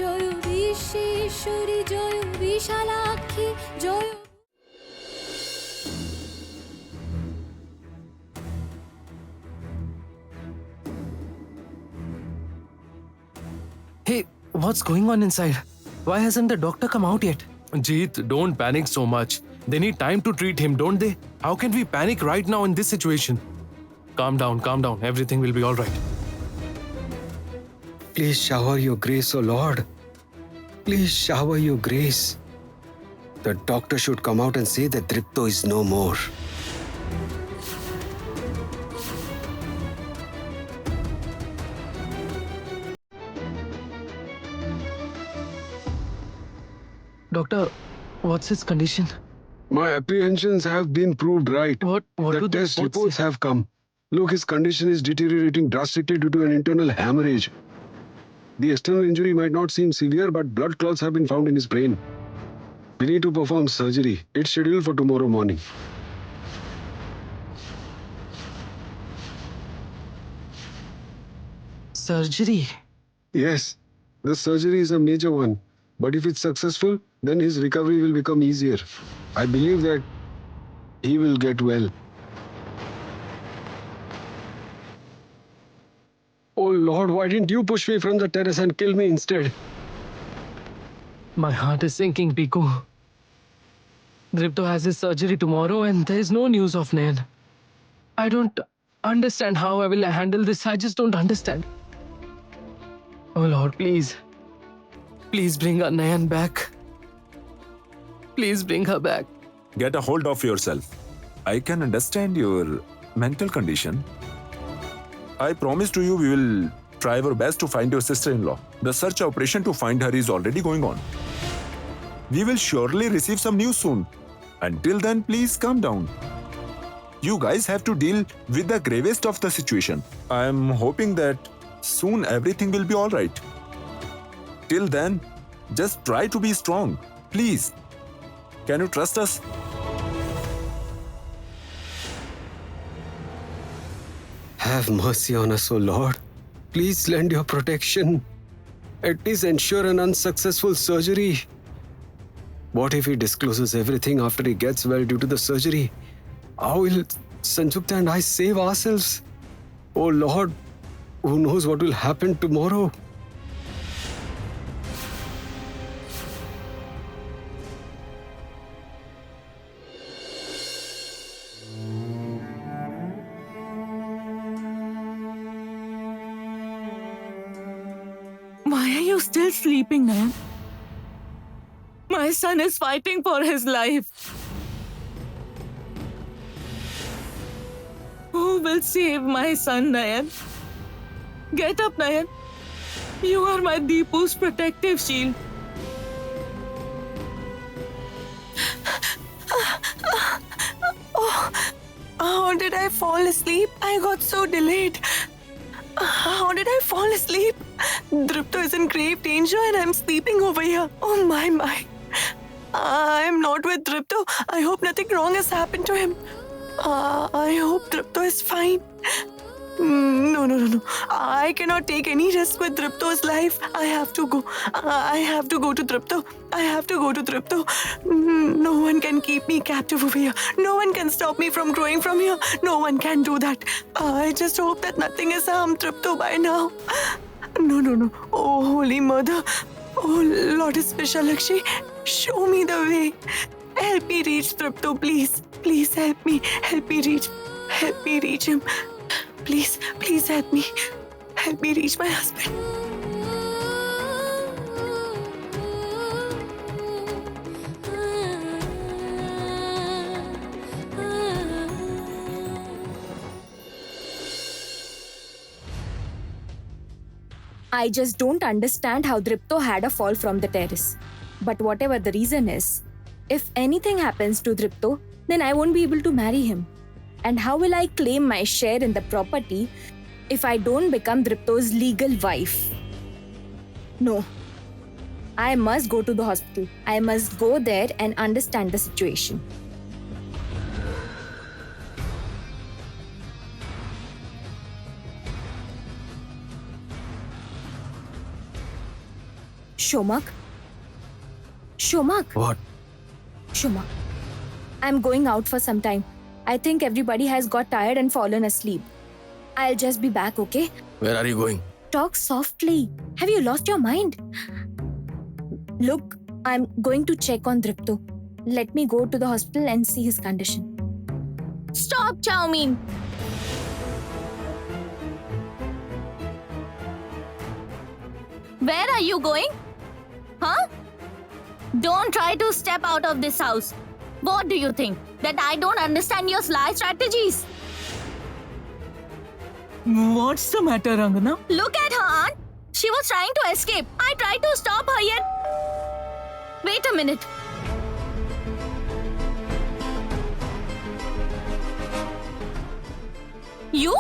Joy Bishweshwari Joy Bishalakshi Joy. Hey, what's going on inside? Why hasn't the doctor come out yet? Jeet, don't panic so much. They need time to treat him, don't they? How can we panic right now in this situation? Calm down, calm down. Everything will be all right. Please shower your grace, O Lord. Please shower your grace. The doctor should come out and say that Dripto is no more. Doctor, what's his condition? My apprehensions have been proved right. What The do test the reports have come. Look, his condition is deteriorating drastically due to an internal hemorrhage. The external injury might not seem severe, but blood clots have been found in his brain. We need to perform surgery. It's scheduled for tomorrow morning. Surgery? Yes, the surgery is a major one. But if it's successful, then his recovery will become easier. I believe that he will get well. Oh Lord, why didn't you push me from the terrace and kill me instead? My heart is sinking, Piku. Dripto has his surgery tomorrow and there is no news of Nayan. I don't understand how I will handle this. I just don't understand. Oh Lord, please. Please bring our Nayan back. Please bring her back. Get a hold of yourself. I can understand your mental condition. I promise to you we will try our best to find your sister-in-law. The search operation to find her is already going on. We will surely receive some news soon. Until then, please calm down. You guys have to deal with the gravest of the situation. I am hoping that soon everything will be all right. Till then, just try to be strong. Please. Can you trust us? Have mercy on us, O Lord. Please lend your protection. At least ensure an unsuccessful surgery. What if he discloses everything after he gets well due to the surgery? How will Sanjukta and I save ourselves? Oh Lord, who knows what will happen tomorrow? Why are you still sleeping, Nayan? My son is fighting for his life. Who will save my son, Nayan? Get up, Nayan. You are my Deepu's protective shield. Oh, how did I fall asleep? I got so delayed. How did I fall asleep? Dripto is in grave danger and I'm sleeping over here. Oh my. I'm not with Dripto. I hope nothing wrong has happened to him. I hope Dripto is fine. No. I cannot take any risk with Dripto's life. I have to go. I have to go to Dripto. I have to go to Dripto. No one can keep me captive over here. No one can stop me from growing from here. No one can do that. I just hope that nothing has harmed Dripto by now. No. Oh, Holy Mother. Oh, Lotus Vishalakshi. Show me the way. Help me reach Dripto, please. Please help me. Help me reach him. Please help me. Help me reach my husband. I just don't understand how Dripto had a fall from the terrace. But whatever the reason is, if anything happens to Dripto, then I won't be able to marry him. And how will I claim my share in the property if I don't become Dripto's legal wife? No. I must go to the hospital. I must go there and understand the situation. Shomak? Shomak? What? Shomak. I'm going out for some time. I think everybody has got tired and fallen asleep. I'll just be back, okay? Where are you going? Talk softly. Have you lost your mind? Look, I'm going to check on Dripto. Let me go to the hospital and see his condition. Stop, Chowmein! Where are you going? Huh? Don't try to step out of this house. What do you think? That I don't understand your sly strategies? What's the matter, Rangana? Look at her, aunt. She was trying to escape. I tried to stop her yet. Wait a minute. You?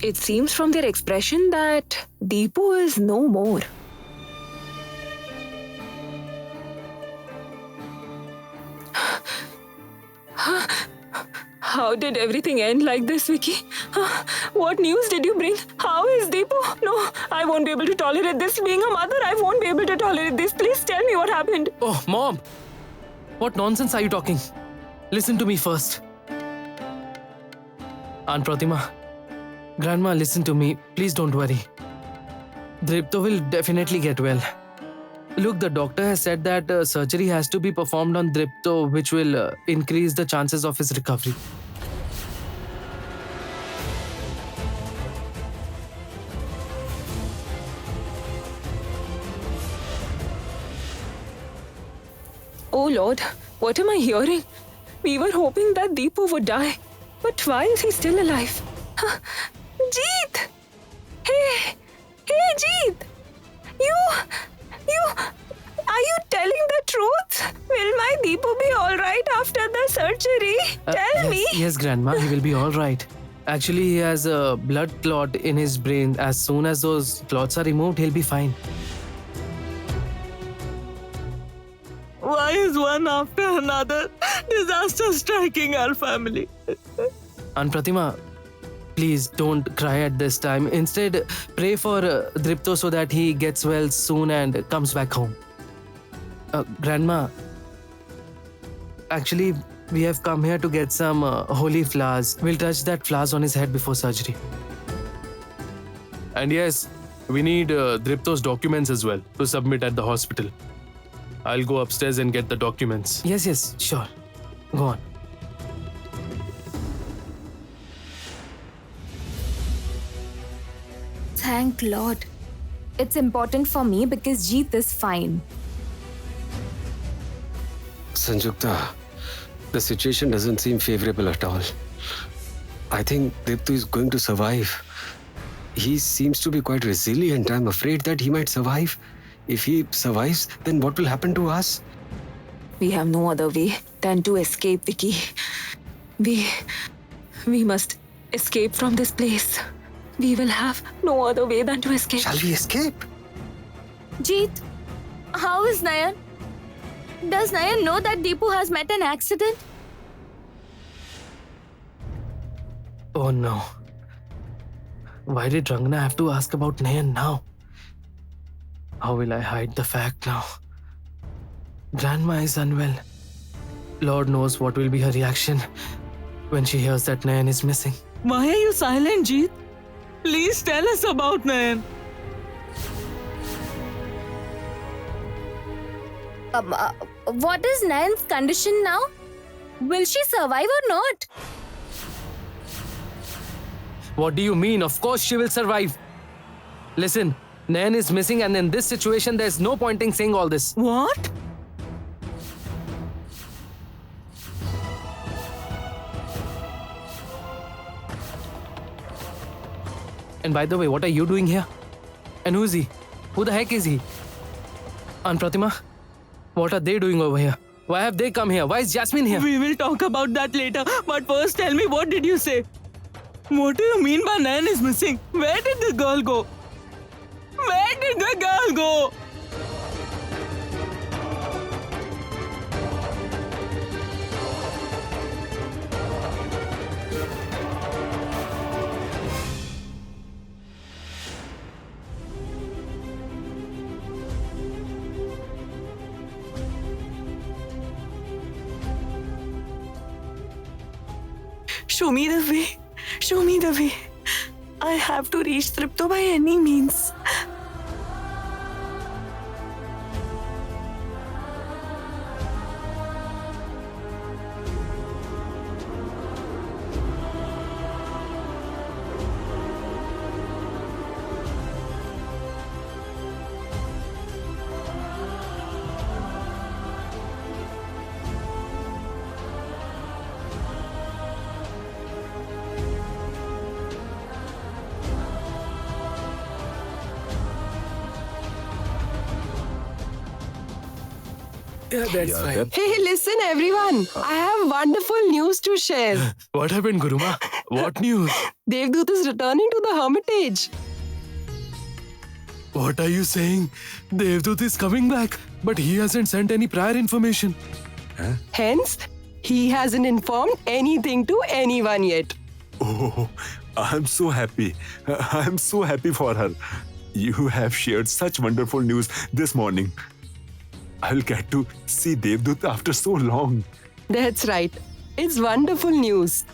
It seems from their expression that Deepu is no more. How did everything end like this, Vicky? What news did you bring? How is Deepu? No, I won't be able to tolerate this. Being a mother, I won't be able to tolerate this. Please tell me what happened. Oh, Mom! What nonsense are you talking? Listen to me first. Aunt Pratima, Grandma, listen to me. Please don't worry. Dripto will definitely get well. Look, the doctor has said that surgery has to be performed on Dripto, which will increase the chances of his recovery. Oh Lord, what am I hearing? We were hoping that Deepu would die. But why is he still alive? Jeet! Hey! Hey, Jeet! Are you telling the truth? Will my Deepu be alright after the surgery? Tell me! Yes, Grandma, he will be all right. Actually, he has a blood clot in his brain. As soon as those clots are removed, he'll be fine. Why is one after another disaster striking our family? Aunt Pratima, please don't cry at this time. Instead, pray for Dripto so that he gets well soon and comes back home. Grandma, actually, we have come here to get some holy flowers. We'll touch that flowers on his head before surgery. And yes, we need Dripto's documents as well to submit at the hospital. I'll go upstairs and get the documents. Yes, sure. Go on. Thank Lord. It's important for me because Jeet is fine. Sanjukta, the situation doesn't seem favorable at all. I think Diptu is going to survive. He seems to be quite resilient. I'm afraid that he might survive. If he survives, then what will happen to us? We have no other way than to escape, Vicky. We must escape from this place. We will have no other way than to escape. Shall we escape? Jeet, how is Nayan? Does Nayan know that Deepu has met an accident? Oh no. Why did Rangana have to ask about Nayan now? How will I hide the fact now? Grandma is unwell. Lord knows what will be her reaction when she hears that Nayan is missing. Why are you silent, Jeet? Please tell us about Nayan. What is Nayan's condition now? Will she survive or not? What do you mean? Of course she will survive. Listen, Nayan is missing and in this situation there's no point in saying all this. What? And by the way, what are you doing here? And who is he? Who the heck is he? Aunt Pratima, what are they doing over here? Why have they come here? Why is Jasmine here? We will talk about that later. But first tell me, what did you say? What do you mean by Nayan is missing? Where did the girl go? let the girl go. Show me the way. Show me the way. I have to reach Tripto by any means. Yeah, that's fine. Hey, listen, everyone. I have wonderful news to share. What happened, Guruma? What news? Devdut is returning to the hermitage. What are you saying? Devdut is coming back, but he hasn't sent any prior information. Hence, he hasn't informed anything to anyone yet. Oh, I'm so happy. I'm so happy for her. You have shared such wonderful news this morning. I'll get to see Devdut after so long. That's right. It's wonderful news.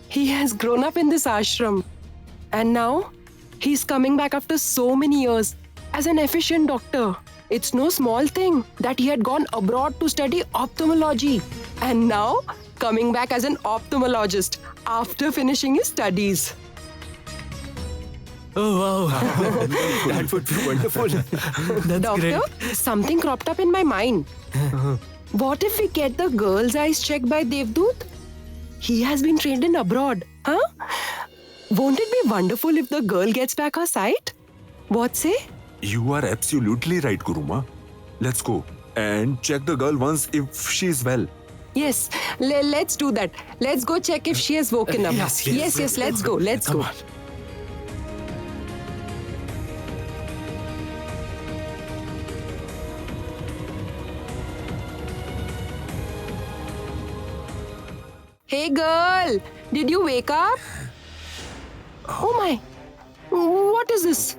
He has grown up in this ashram. And now, he's coming back after so many years as an efficient doctor. It's no small thing that he had gone abroad to study ophthalmology. And now, coming back as an ophthalmologist after finishing his studies. Oh wow, that would be wonderful. That's Doctor, great. something cropped up in my mind. What if we get the girl's eyes checked by Devdut? He has been trained in abroad, huh? Won't it be wonderful if the girl gets back her sight? What say? You are absolutely right, Guruma. Let's go and check the girl once if she's well. Yes, let's do that. Let's go check if she has woken up. Yes, let's go. Let's go. Hey girl, did you wake up? Oh my, what is this?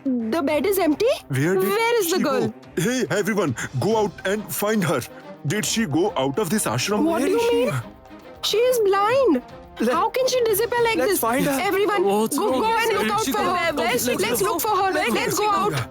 The bed is empty? Where is the she girl? go? Hey, everyone, go out and find her. Did she go out of this ashram? What do you mean? She is blind. How can she disappear like this? find her. Everyone, What's go wrong? and Where look did out she for go? her. Let's look for her. Let's go out.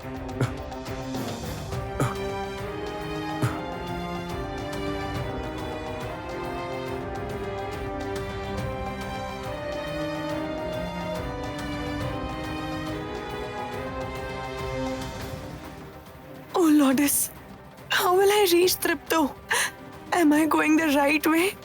Oh, Lourdes. How will I reach Tripto? Am I going the right way?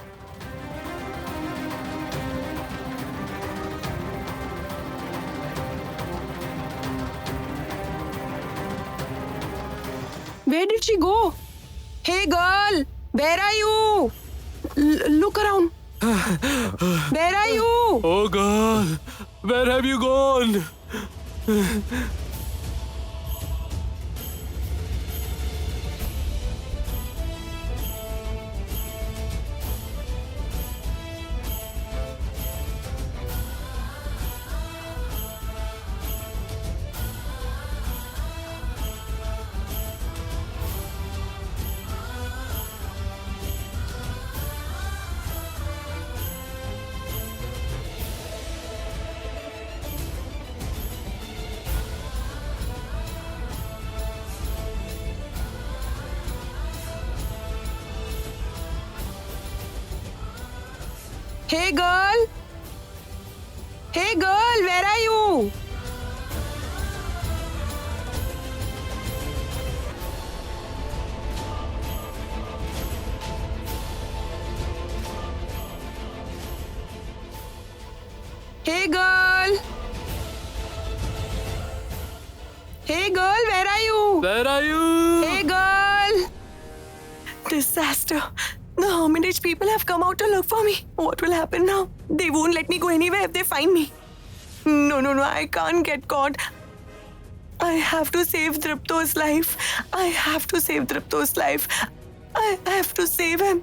Where did she go? Hey girl, where are you? Look around. Where are you? Oh girl, where have you gone? Hey girl. Hey girl, where are you? Hey girl. Hey girl, where are you? Where are you? Hey girl. Disaster. The Hermitage people have come out to look for me. What will happen now? They won't let me go anywhere if they find me. No, I can't get caught. I have to save Dripto's life. I have to save Dripto's life. I have to save him.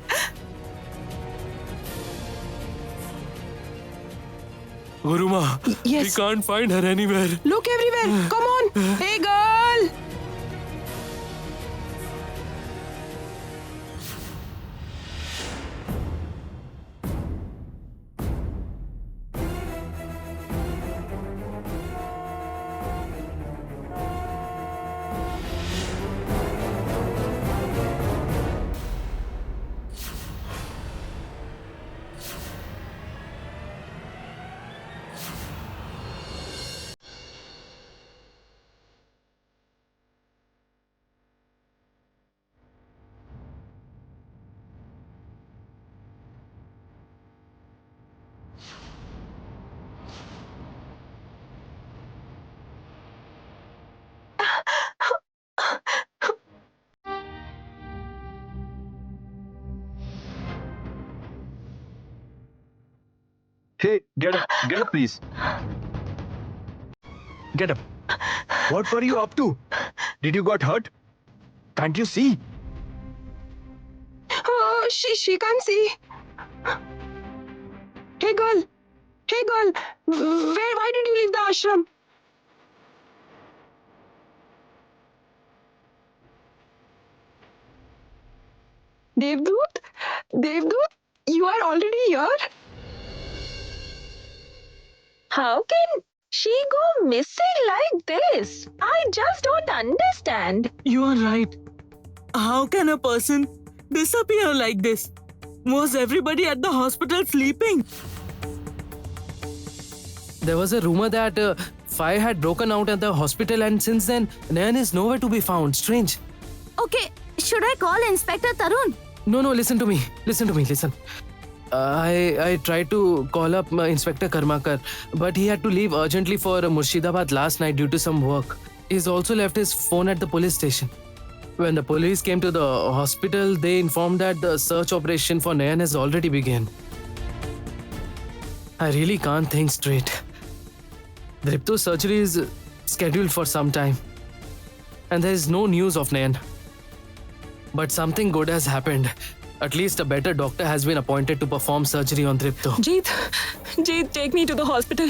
Guruma, Yes. we can't find her anywhere. Look everywhere. Come on. Hey, girl. Hey, get up, please. Get up. What were you up to? Did you got hurt? Can't you see? Oh, she can't see. Hey, girl. Hey, girl. Why did you leave the ashram? Devdut, you are already here? How can she go missing like this? I just don't understand. You are right. How can a person disappear like this? Was everybody at the hospital sleeping? There was a rumor that fire had broken out at the hospital, and since then, Nayan is nowhere to be found. Strange. Okay, should I call Inspector Tarun? No, listen to me. Listen. I tried to call up Inspector Karmakar, but he had to leave urgently for Murshidabad last night due to some work. He's also left his phone at the police station. When the police came to the hospital, they informed that the search operation for Nayan has already begun. I really can't think straight. Dripto's surgery is scheduled for some time, and there is no news of Nayan. But something good has happened. At least a better doctor has been appointed to perform surgery on Dripto. Jeet, take me to the hospital.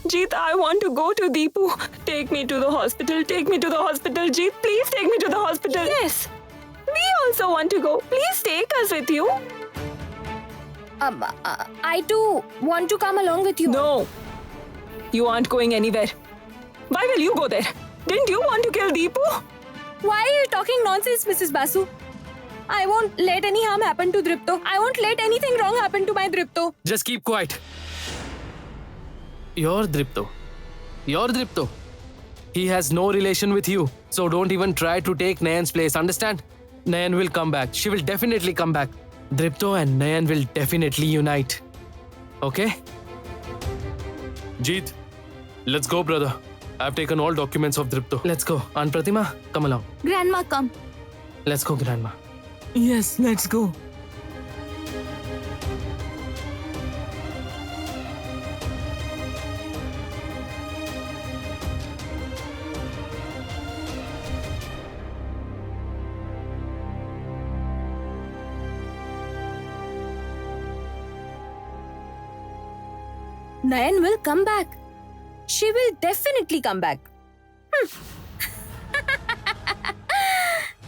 Jeet, I want to go to Deepu. Take me to the hospital. Jeet, please take me to the hospital. Yes. We also want to go. Please take us with you. I too want to come along with you. No. You aren't going anywhere. Why will you go there? Didn't you want to kill Deepu? Why are you talking nonsense, Mrs. Basu? I won't let any harm happen to Dripto. I won't let anything wrong happen to my Dripto. Just keep quiet. Your Dripto. He has no relation with you. So don't even try to take Nayan's place, understand? Nayan will come back. She will definitely come back. Dripto and Nayan will definitely unite. Okay? Jeet, let's go, brother. I've taken all documents of Dripto. Let's go. Aunt Pratima, come along. Grandma, come. Let's go, Grandma. Yes, let's go. Nayan will come back. She will definitely come back.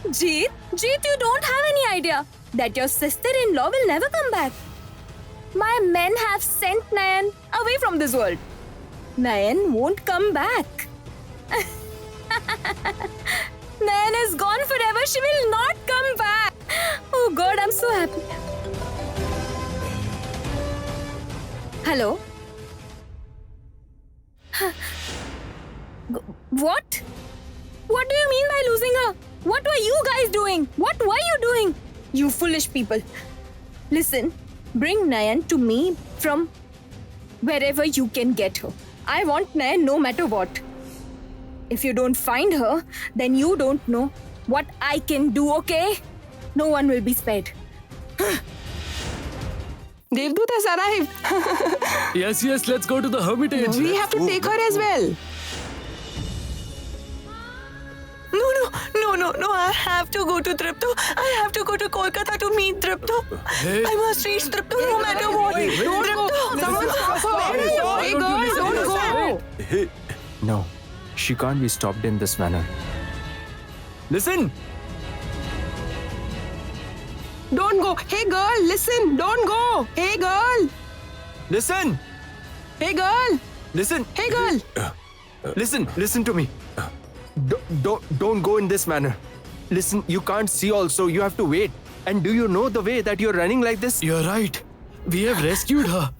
Jeet, you don't have any idea that your sister-in-law will never come back. My men have sent Nayan away from this world. Nayan won't come back. Nayan is gone forever. She will not come back. Oh God, I'm so happy. Hello? What? What do you mean by losing her? What were you guys doing? What were you doing? You foolish people. Listen, bring Nayan to me from wherever you can get her. I want Nayan no matter what. If you don't find her, then you don't know what I can do, okay? No one will be spared. Devdut has arrived. Yes, let's go to the hermitage. We have to take her as well. No. I have to go to Dripto. I have to go to Kolkata to meet Dripto. Hey. I must reach Dripto no matter what. Don't go. Someone's Hey, Hey, girl, don't go. Hey. No, she can't be stopped in this manner. Listen! Don't go. Hey, girl, listen. Don't go. Hey, girl. Listen! Hey, girl. Listen! Hey, girl. Listen to me. Don't go in this manner. Listen, you can't see also, you have to wait. And do you know the way that you're running like this? You're right. We have rescued her.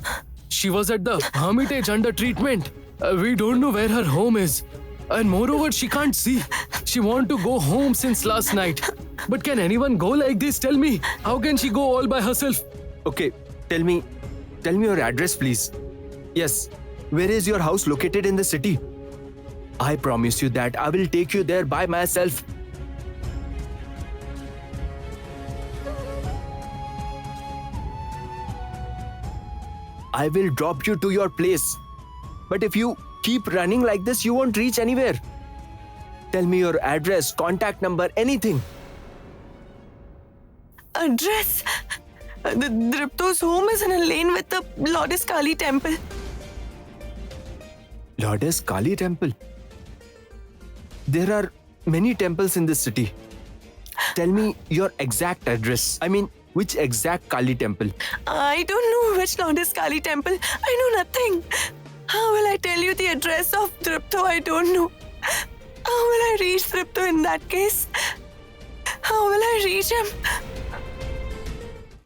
She was at the Hermitage under treatment. We don't know where her home is. And moreover, she can't see. She want to go home since last night. But can anyone go like this? Tell me. How can she go all by herself? Okay, tell me your address, please. Yes, where is your house located in the city? I promise you that I will take you there by myself. I will drop you to your place. But if you keep running like this, you won't reach anywhere. Tell me your address, contact number, anything. Address? The Dripto's home is in a lane with the Lourdes Kali temple. Lourdes Kali temple. There are many temples in this city. Tell me your exact address. I mean, which exact Kali temple? I don't know which Lourdes Kali temple. I know nothing. How will I tell you the address of Dripto? I don't know. How will I reach Dripto in that case? How will I reach him?